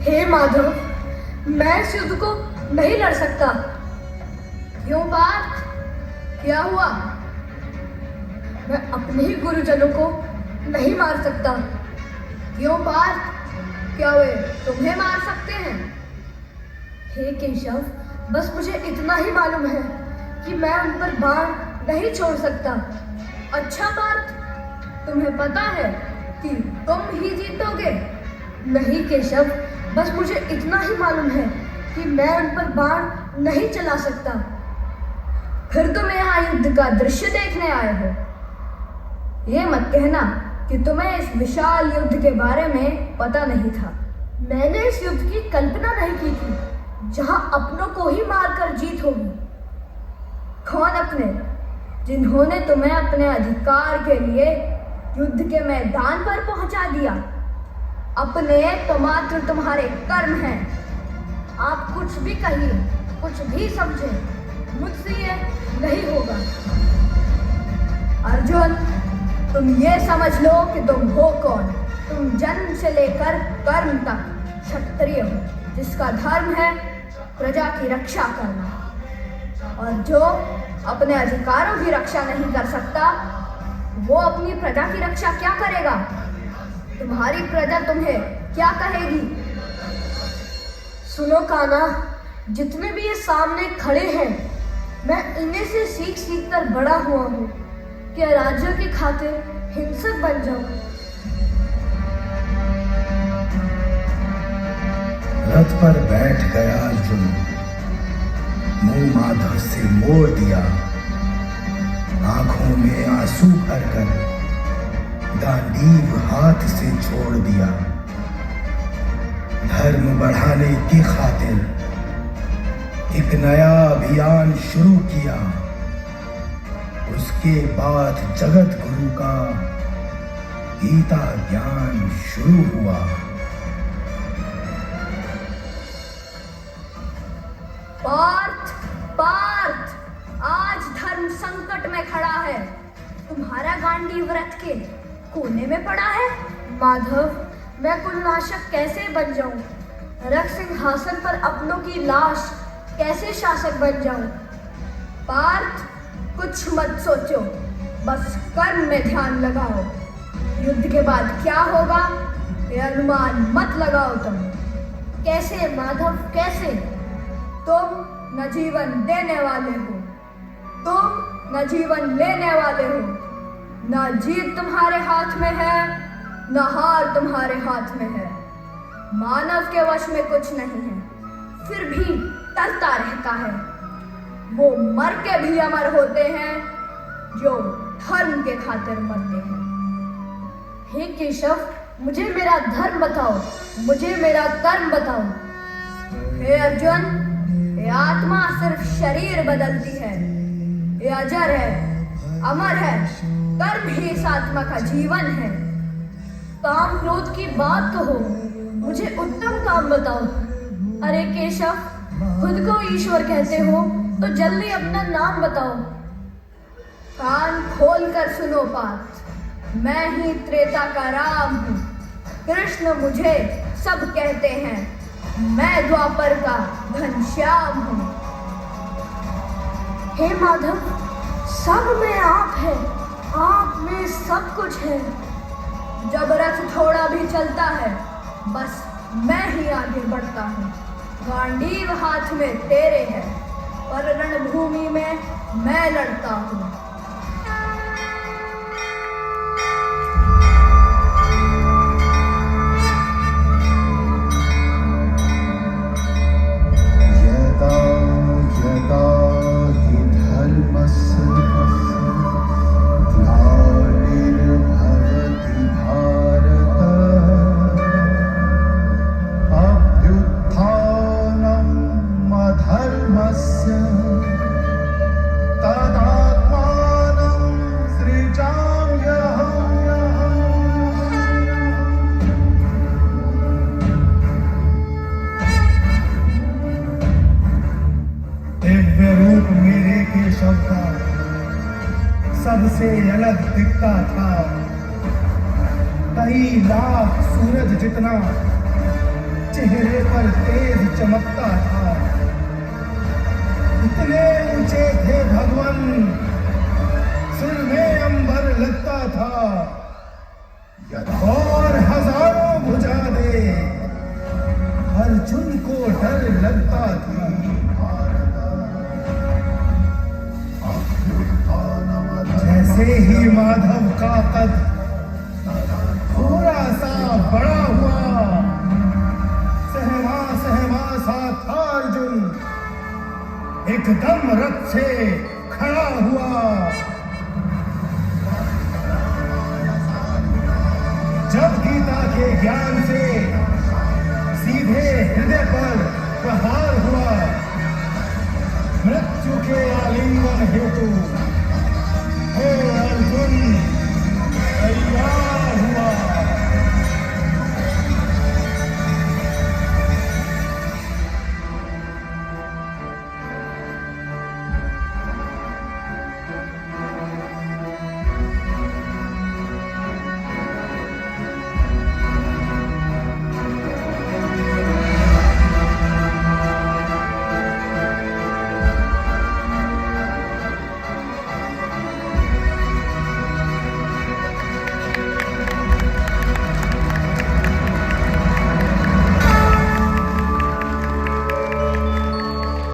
हे माधव, मैं इस युद्ध को नहीं लड़ सकता। क्यों पार्थ, क्या हुआ? मैं अपने ही गुरुजनों को नहीं मार सकता। क्यों पार्थ, क्या वे तुम्हें मार सकते हैं? हे केशव, बस मुझे इतना ही मालूम है कि मैं उन पर बाण नहीं छोड़ सकता। अच्छा पार्थ, तुम्हें पता है कि तुम ही जीतोगे? नहीं केशव, बस मुझे इतना ही मालूम है कि मैं उन पर बाण नहीं चला सकता। फिर तुम यहाँ युद्ध का दृश्य देखने आए हो। ये मत कहना कि तुम्हें इस विशाल युद्ध के बारे में पता नहीं था। मैंने इस युद्ध की कल्पना नहीं की थी जहां अपनों को ही मारकर जीत होगी। कौन अपने? जिन्होंने तुम्हें अपने अधिकार के लिए युद्ध के मैदान पर पहुंचा दिया। अपने तो मात्र तुम्हारे कर्म हैं। आप कुछ भी कहिए, कुछ भी समझे, मुझसे ये नहीं होगा। अर्जुन, तुम ये समझ लो कि तुम हो कौन। तुम जन्म से लेकर कर्म तक क्षत्रिय हो, जिसका धर्म है प्रजा की रक्षा करना। और जो अपने अधिकारों की रक्षा नहीं कर सकता, वो अपनी प्रजा की रक्षा क्या करेगा? तुम्हारी प्रजा तुम्हें क्या कहेगी? सुनो कान्हा, जितने भी ये सामने खड़े हैं, मैं इन्हीं से सीख सीख कर बड़ा हुआ हूँ कि राज्य की खातिर हिंसक बन जाऊं। रथ पर बैठ गया अर्जुन, मुंह माधव से मोड़ दिया, आंखों में आंसू भरकर गांडीव हाथ से छोड़ दिया। धर्म बढ़ाने की खातिर एक नया अभियान शुरू किया। उसके बाद जगत गुरु का गीता ज्ञान शुरू हुआ। पार्थ, पार्थ, आज धर्म संकट में खड़ा है। तुम्हारा गांडीव रथ के कोने में पड़ा है। माधव, मैं कुलनाशक कैसे बन जाऊं? रथ सिंहासन पर अपनों की लाश कैसे शासक बन जाऊं? पार्थ, कुछ मत सोचो, बस कर्म में ध्यान लगाओ। युद्ध के बाद क्या होगा ये अनुमान मत लगाओ तुम। कैसे माधव, कैसे? तुम न जीवन देने वाले हो, तुम न जीवन लेने वाले हो। न जीत तुम्हारे हाथ में है, न हार तुम्हारे हाथ में है। मानव के वश में कुछ नहीं है, फिर भी डरता रहता है। वो मर के भी अमर होते हैं जो धर्म के खातिर मरते हैं। हे केशव, मुझे मेरा धर्म बताओ, मुझे मेरा कर्म बताओ। हे अर्जुन, ये आत्मा सिर्फ शरीर बदलती है। ये अजर है, अमर है। कर्म ही इस आत्मा का जीवन है। काम क्रोध की बात कहो, मुझे उत्तम काम बताओ। अरे केशव, खुद को ईश्वर कहते हो तो जल्दी अपना नाम बताओ। कान खोल कर सुनो पार्थ, मैं ही त्रेता का राम हूँ। कृष्ण मुझे सब कहते हैं, मैं द्वापर का घनश्याम हूँ। हे माधव, सब में आप है, आप में सब कुछ है। जब रथ थोड़ा भी चलता है, बस मैं ही आगे बढ़ता हूँ। गांडीव हाथ में तेरे है, पर रणभूमि में मैं लड़ता हूँ। सबसे अलग दिखता था। कई लाख सूरज जितना चेहरे पर तेज चमकता था। इतने ऊंचे थे भगवान, सिर में अंबर लगता था, और हजारों भुजा दे अर्जुन को डर लगता था। जैसे ही माधव का कद थोड़ा सा बड़ा हुआ, सहमा सहमा सा था अर्जुन, एकदम रथ से खड़ा हुआ। जब गीता के ज्ञान से